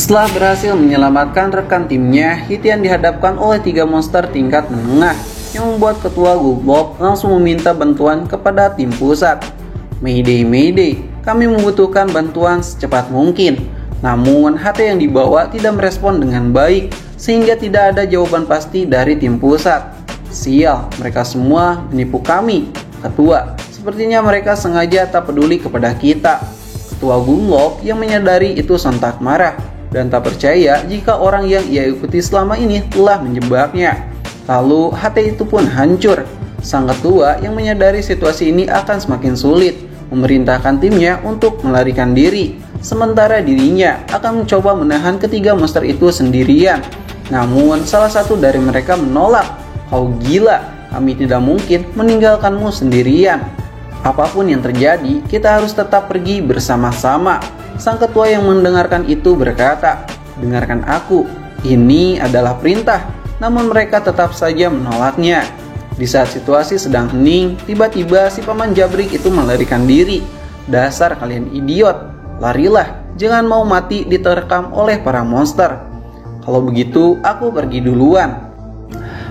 Setelah berhasil menyelamatkan rekan timnya, Hitian dihadapkan oleh 3 monster tingkat menengah yang membuat ketua Gullop langsung meminta bantuan kepada tim pusat. Mayday, Mayday, kami membutuhkan bantuan secepat mungkin. Namun HT yang dibawa tidak merespon dengan baik, sehingga tidak ada jawaban pasti dari tim pusat. Sial, mereka semua menipu kami. Ketua, sepertinya mereka sengaja tak peduli kepada kita. Ketua Gullop yang menyadari itu sontak marah dan tak percaya jika orang yang ia ikuti selama ini telah menjebaknya. Lalu hati itu pun hancur. Sang ketua yang menyadari situasi ini akan semakin sulit memerintahkan timnya untuk melarikan diri, sementara dirinya akan mencoba menahan ketiga monster itu sendirian. Namun salah satu dari mereka menolak. Kau gila, kami tidak mungkin meninggalkanmu sendirian. Apapun yang terjadi, kita harus tetap pergi bersama-sama. Sang ketua yang mendengarkan itu berkata, dengarkan aku, ini adalah perintah. Namun mereka tetap saja menolaknya. Di saat situasi sedang hening, tiba-tiba si paman Jabrik itu melarikan diri. Dasar kalian idiot, larilah, jangan mau mati diterkam oleh para monster. Kalau begitu, aku pergi duluan.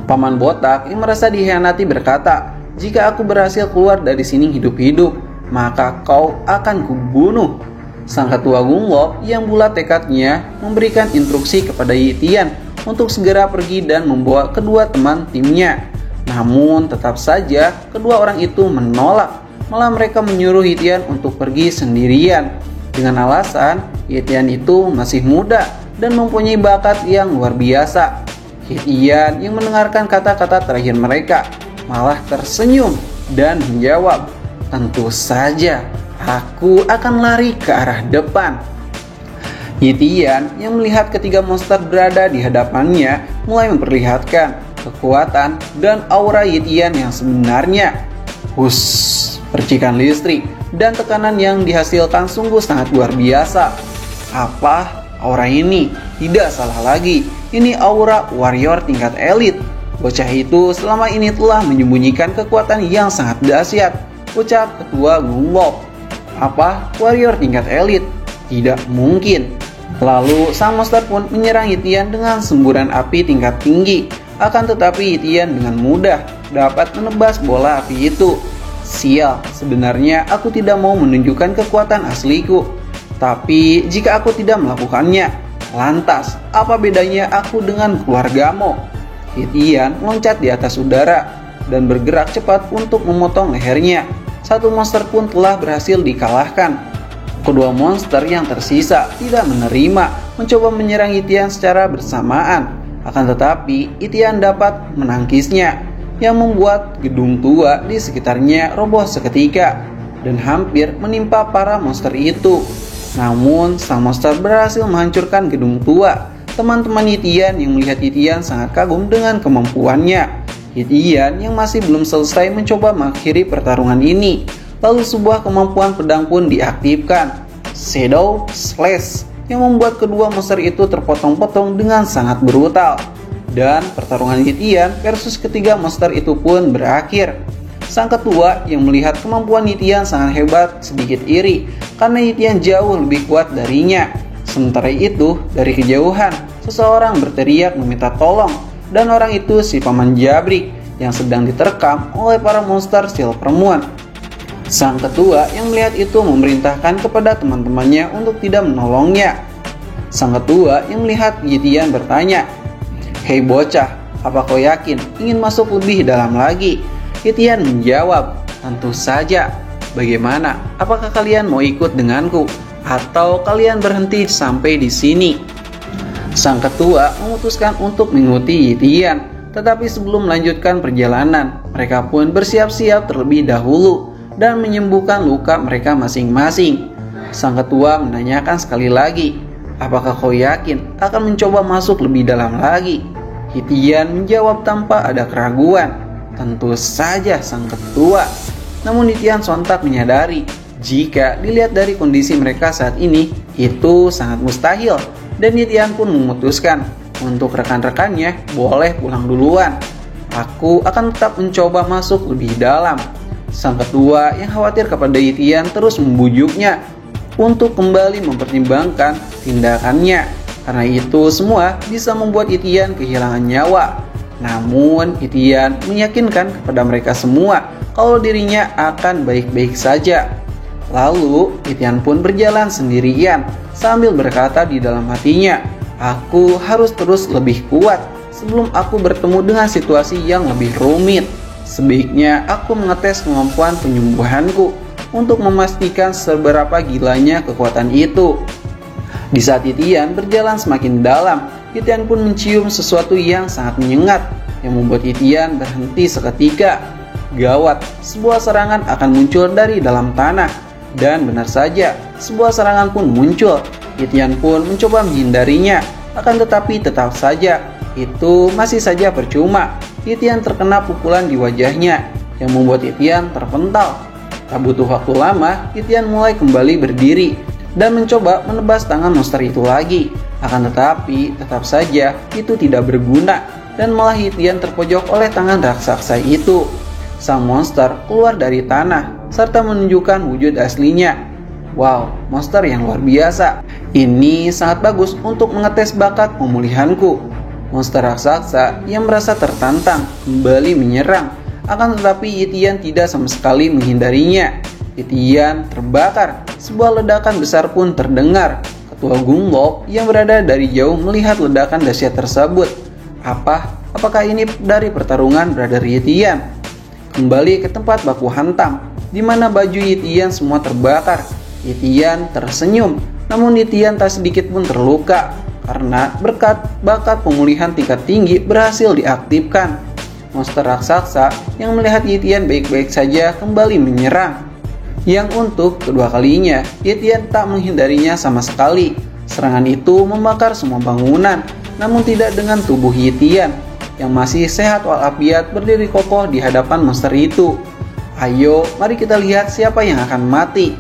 Paman botak yang merasa dikhianati berkata, jika aku berhasil keluar dari sini hidup-hidup, maka kau akan kubunuh. Sang ketua Gullop yang bulat tekadnya memberikan instruksi kepada Hitian untuk segera pergi dan membawa kedua teman timnya. Namun tetap saja kedua orang itu menolak, malah mereka menyuruh Hitian untuk pergi sendirian. Dengan alasan Hitian itu masih muda dan mempunyai bakat yang luar biasa. Hitian yang mendengarkan kata-kata terakhir mereka malah tersenyum dan menjawab, tentu saja, aku akan lari ke arah depan. Hitian yang melihat ketiga monster berada di hadapannya mulai memperlihatkan kekuatan dan aura Hitian yang sebenarnya. Hus, percikan listrik dan tekanan yang dihasilkan sungguh sangat luar biasa. Apa aura ini? Tidak salah lagi, ini aura warrior tingkat elit. Bocah itu selama ini telah menyembunyikan kekuatan yang sangat dahsyat, ucap ketua Gullop. Apa? Warrior tingkat elit? Tidak mungkin. Lalu sang monster pun menyerang Hitian dengan semburan api tingkat tinggi. Akan tetapi Hitian dengan mudah dapat menebas bola api itu. Sial, sebenarnya aku tidak mau menunjukkan kekuatan asliku. Tapi jika aku tidak melakukannya, lantas apa bedanya aku dengan keluargamu? Hitian meloncat di atas udara dan bergerak cepat untuk memotong lehernya. Satu monster pun telah berhasil dikalahkan. Kedua monster yang tersisa tidak menerima, mencoba menyerang Hitian secara bersamaan. Akan tetapi Hitian dapat menangkisnya, yang membuat gedung tua di sekitarnya roboh seketika dan hampir menimpa para monster itu. Namun sang monster berhasil menghancurkan gedung tua. Teman-teman Hitian yang melihat Hitian sangat kagum dengan kemampuannya. Hitian yang masih belum selesai mencoba mengakhiri pertarungan ini. Lalu sebuah kemampuan pedang pun diaktifkan, Shadow Slash, yang membuat kedua monster itu terpotong-potong dengan sangat brutal. Dan pertarungan Hitian versus ketiga monster itu pun berakhir. Sang ketua yang melihat kemampuan Hitian sangat hebat sedikit iri karena Hitian jauh lebih kuat darinya. Sementara itu, dari kejauhan, seseorang berteriak meminta tolong, dan orang itu si paman Jabrik yang sedang diterkam oleh para monster Silver Moon. Sang ketua yang melihat itu memerintahkan kepada teman-temannya untuk tidak menolongnya. Sang ketua yang melihat Hitian bertanya, hei bocah, apa kau yakin ingin masuk lebih dalam lagi? Hitian menjawab, tentu saja. Bagaimana? Apakah kalian mau ikut denganku? Atau kalian berhenti sampai di sini? Sang ketua memutuskan untuk mengikuti Hitian, tetapi sebelum melanjutkan perjalanan, mereka pun bersiap-siap terlebih dahulu dan menyembuhkan luka mereka masing-masing. Sang ketua menanyakan sekali lagi, apakah kau yakin akan mencoba masuk lebih dalam lagi? Hitian menjawab tanpa ada keraguan, tentu saja sang ketua. Namun Hitian sontak menyadari jika dilihat dari kondisi mereka saat ini, itu sangat mustahil. Dan Hitian pun memutuskan untuk rekan-rekannya boleh pulang duluan. Aku akan tetap mencoba masuk lebih dalam. Sang ketua yang khawatir kepada Hitian terus membujuknya untuk kembali mempertimbangkan tindakannya. Karena itu semua bisa membuat Itian kehilangan nyawa. Namun Itian meyakinkan kepada mereka semua kalau dirinya akan baik-baik saja. Lalu Itian pun berjalan sendirian sambil berkata di dalam hatinya, "Aku harus terus lebih kuat sebelum aku bertemu dengan situasi yang lebih rumit. Sebaiknya aku mengetes kemampuan penyembuhanku untuk memastikan seberapa gilanya kekuatan itu." Di saat Itian berjalan semakin dalam, Itian pun mencium sesuatu yang sangat menyengat yang membuat Itian berhenti seketika. Gawat, sebuah serangan akan muncul dari dalam tanah. Dan benar saja, sebuah serangan pun muncul. Itian pun mencoba menghindarinya, akan tetapi tetap saja itu masih saja percuma. Itian terkena pukulan di wajahnya yang membuat Itian terpental. Tak butuh waktu lama, Itian mulai kembali berdiri dan mencoba menebas tangan monster itu lagi. Akan tetapi tetap saja itu tidak berguna dan malah Itian terpojok oleh tangan raksasa itu. Sang monster keluar dari tanah serta menunjukkan wujud aslinya. Wow, monster yang luar biasa. Ini sangat bagus untuk mengetes bakat pemulihanku. Monster raksasa yang merasa tertantang kembali menyerang. Akan tetapi Itian tidak sama sekali menghindarinya. Itian terbakar. Sebuah ledakan besar pun terdengar. Ketua Gunlok yang berada dari jauh melihat ledakan dahsyat tersebut. Apakah ini dari pertarungan Brother Itian? Kembali ke tempat baku hantam, di mana baju Itian semua terbakar. Itian tersenyum, namun Itian tak sedikit pun terluka karena berkat bakat pemulihan tingkat tinggi berhasil diaktifkan. Monster raksasa yang melihat Itian baik-baik saja kembali menyerang. Yang untuk kedua kalinya, Itian tak menghindarinya sama sekali. Serangan itu membakar semua bangunan, namun tidak dengan tubuh Itian yang masih sehat walafiat berdiri kokoh di hadapan monster itu. Ayo, mari kita lihat siapa yang akan mati.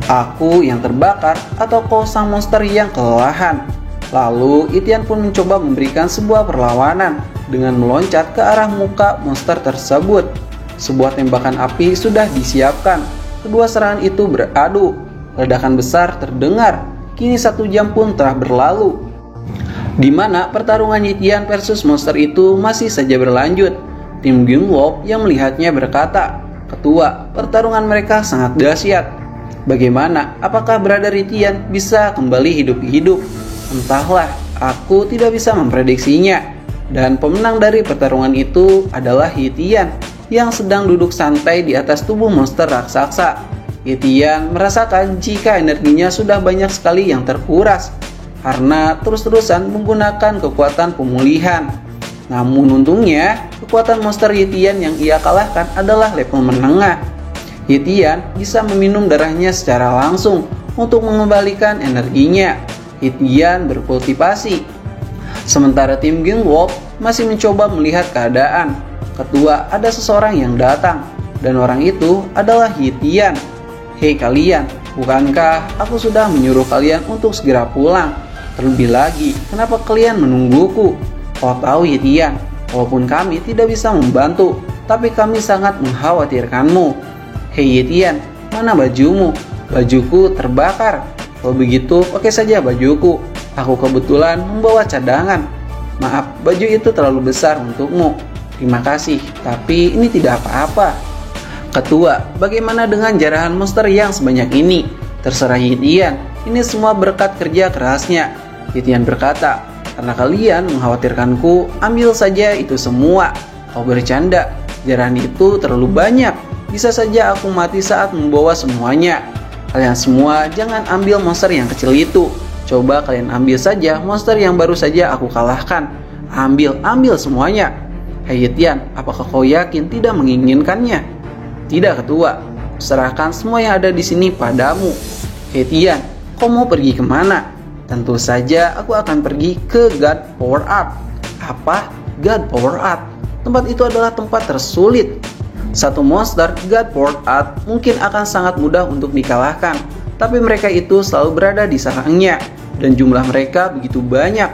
Aku yang terbakar atau kau sang monster yang kelelahan? Lalu Itian pun mencoba memberikan sebuah perlawanan dengan meloncat ke arah muka monster tersebut. Sebuah tembakan api sudah disiapkan. Kedua serangan itu beradu. Ledakan besar terdengar. Kini 1 jam pun telah berlalu, di mana pertarungan Itian versus monster itu masih saja berlanjut. Tim Gunlok yang melihatnya berkata, "Ketua, pertarungan mereka sangat dahsyat. Bagaimana? Apakah Brother Itian bisa kembali hidup-hidup? Entahlah, aku tidak bisa memprediksinya." Dan pemenang dari pertarungan itu adalah Itian yang sedang duduk santai di atas tubuh monster raksasa. Itian merasakan jika energinya sudah banyak sekali yang terkuras karena terus-terusan menggunakan kekuatan pemulihan. Namun untungnya, kekuatan monster Itian yang ia kalahkan adalah level menengah. Itian bisa meminum darahnya secara langsung untuk mengembalikan energinya. Itian berkultivasi. Sementara tim Gunlok masih mencoba melihat keadaan. Ketua, ada seseorang yang datang, dan orang itu adalah Itian. "Hei kalian, bukankah aku sudah menyuruh kalian untuk segera pulang? Terlebih lagi, kenapa kalian menungguku? Kau tahu Itian, walaupun kami tidak bisa membantu, tapi kami sangat mengkhawatirkanmu." "Hei Itian, mana bajumu? Bajuku terbakar." "Kalau begitu, pakai saja bajuku. Aku kebetulan membawa cadangan." "Maaf, baju itu terlalu besar untukmu." "Terima kasih, tapi ini tidak apa-apa." "Ketua, bagaimana dengan jarahan monster yang sebanyak ini?" "Terserah Itian, ini semua berkat kerja kerasnya." Itian berkata, "Karena kalian mengkhawatirkanku, ambil saja itu semua." "Kau bercanda, jarahan itu terlalu banyak. Bisa saja aku mati saat membawa semuanya." "Kalian semua jangan ambil monster yang kecil itu. Coba kalian ambil saja monster yang baru saja aku kalahkan. Ambil semuanya." "Hei Itian, apakah kau yakin tidak menginginkannya?" "Tidak Ketua, serahkan semua yang ada di sini padamu." "Hei Itian, kau mau pergi kemana?" "Tentu saja aku akan pergi ke God Power Up." "Apa? God Power Up? Tempat itu adalah tempat tersulit. Satu monster God Power Up mungkin akan sangat mudah untuk dikalahkan, tapi mereka itu selalu berada di sarangnya, dan jumlah mereka begitu banyak.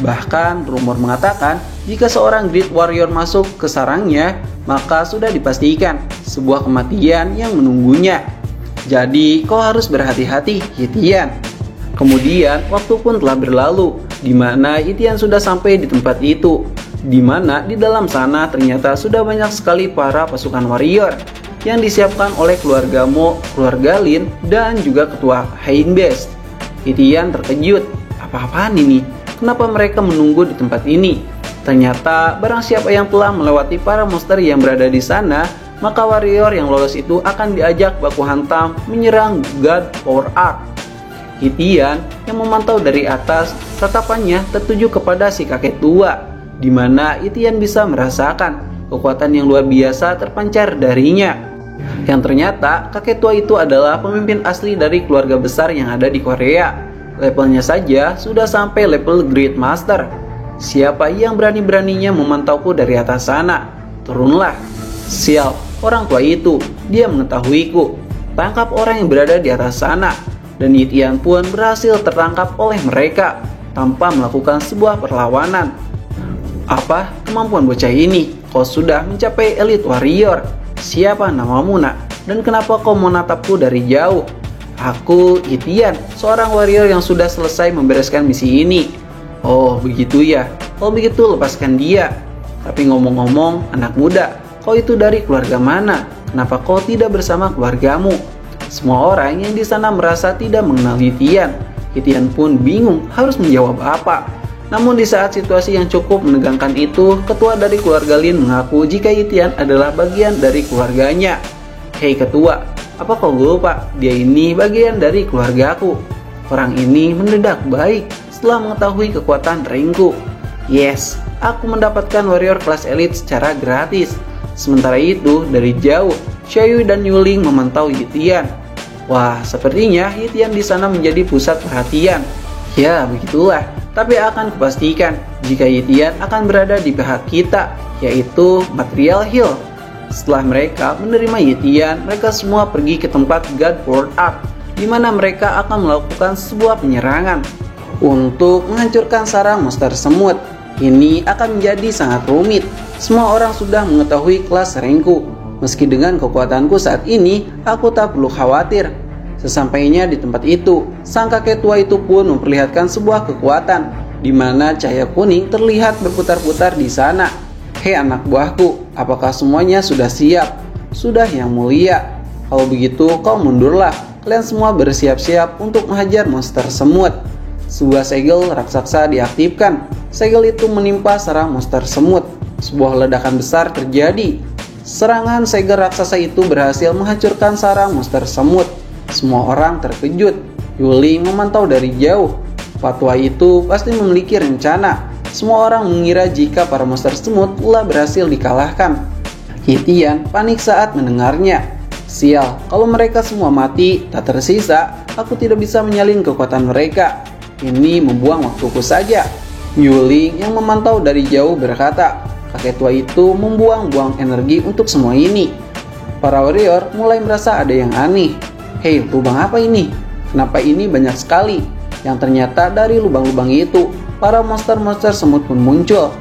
Bahkan rumor mengatakan jika seorang Great Warrior masuk ke sarangnya, maka sudah dipastikan sebuah kematian yang menunggunya. Jadi kau harus berhati-hati Itian." Kemudian waktu pun telah berlalu di mana Itian sudah sampai di tempat itu, di mana di dalam sana ternyata sudah banyak sekali para pasukan warrior yang disiapkan oleh keluarga Mo, keluarga Lin, dan juga ketua Hainbest. Itian terkejut, apa-apaan ini? Kenapa mereka menunggu di tempat ini? Ternyata barang siapa yang telah melewati para monster yang berada di sana, maka warrior yang lolos itu akan diajak baku hantam menyerang God Power Art. Itian yang memantau dari atas, tatapannya tertuju kepada si kakek tua, di mana Itian bisa merasakan kekuatan yang luar biasa terpancar darinya. Yang ternyata kakek tua itu adalah pemimpin asli dari keluarga besar yang ada di Korea. Levelnya saja sudah sampai level Great Master. Siapa yang berani-beraninya memantauku dari atas sana? Turunlah. Sial, orang tua itu, dia mengetahuiku. Tangkap orang yang berada di atas sana. Dan Itian pun berhasil tertangkap oleh mereka tanpa melakukan sebuah perlawanan. Apa kemampuan bocah ini? Kau sudah mencapai Elite Warrior. Siapa namamu, nak? Dan kenapa kau menatapku dari jauh? Aku Itian, seorang warrior yang sudah selesai membereskan misi ini. Oh begitu ya, kalau begitu lepaskan dia. Tapi ngomong-ngomong, anak muda, kau itu dari keluarga mana? Kenapa kau tidak bersama keluargamu? Semua orang yang di sana merasa tidak mengenal Itian. Itian pun bingung harus menjawab apa. Namun di saat situasi yang cukup menegangkan itu, ketua dari keluarga Lin mengaku jika Itian adalah bagian dari keluarganya. Hei ketua, apa kau lupa? Dia ini bagian dari keluargaku. Orang ini mendadak baik setelah mengetahui kekuatan ringku. Yes, aku mendapatkan warrior kelas elite secara gratis. Sementara itu, dari jauh, Xiaoyu dan Yuling memantau Itian. Wah, sepertinya Itian di sana menjadi pusat perhatian. Ya, begitulah. Tapi akan kupastikan jika Itian akan berada di pihak kita, yaitu Material Hill. Setelah mereka menerima Itian, mereka semua pergi ke tempat God Power Art, di mana mereka akan melakukan sebuah penyerangan untuk menghancurkan sarang monster semut. Ini akan menjadi sangat rumit. Semua orang sudah mengetahui kelas rankku. Meski dengan kekuatanku saat ini, aku tak perlu khawatir. Sesampainya di tempat itu, sang kakek tua itu pun memperlihatkan sebuah kekuatan, di mana cahaya kuning terlihat berputar-putar di sana. Hei anak buahku, apakah semuanya sudah siap? Sudah yang mulia. Kalau begitu kau mundurlah. Kalian semua bersiap-siap untuk menghajar monster semut. Sebuah segel raksasa diaktifkan. Segel itu menimpa sarang monster semut. Sebuah ledakan besar terjadi. Serangan segel raksasa itu berhasil menghancurkan sarang monster semut. Semua orang terkejut. Yuling memantau dari jauh. Fatwa itu pasti memiliki rencana. Semua orang mengira jika para monster semut telah berhasil dikalahkan. Itian panik saat mendengarnya. Sial, kalau mereka semua mati, tak tersisa, aku tidak bisa menyalin kekuatan mereka. Ini membuang waktuku saja. Yuling yang memantau dari jauh berkata, kakek tua itu membuang-buang energi untuk semua ini. Para warrior mulai merasa ada yang aneh. Hei, lubang apa ini? Kenapa ini banyak sekali? Yang ternyata dari lubang-lubang itu, para monster-monster semut pun muncul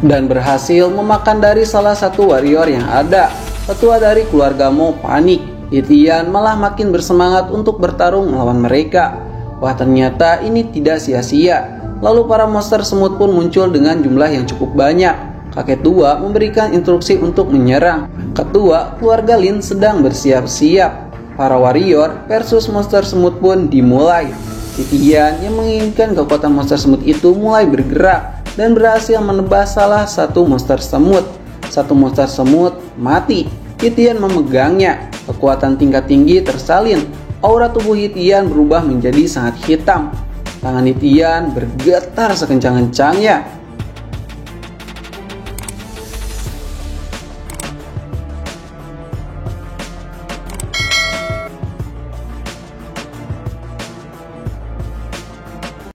dan berhasil memakan dari salah satu warrior yang ada. Ketua dari keluarga Mo panik. Itian malah makin bersemangat untuk bertarung melawan mereka. Wah, ternyata ini tidak sia-sia. Lalu para monster semut pun muncul dengan jumlah yang cukup banyak. Kakek tua memberikan instruksi untuk menyerang. Ketua keluarga Lin sedang bersiap-siap. Para warrior versus monster semut pun dimulai. Itian yang menginginkan kekuatan monster semut itu mulai bergerak dan berhasil menebas salah satu monster semut. Satu monster semut mati. Itian memegangnya. Kekuatan tingkat tinggi tersalin. Aura tubuh Itian berubah menjadi sangat hitam. Tangan Itian bergetar sekencang-kencangnya.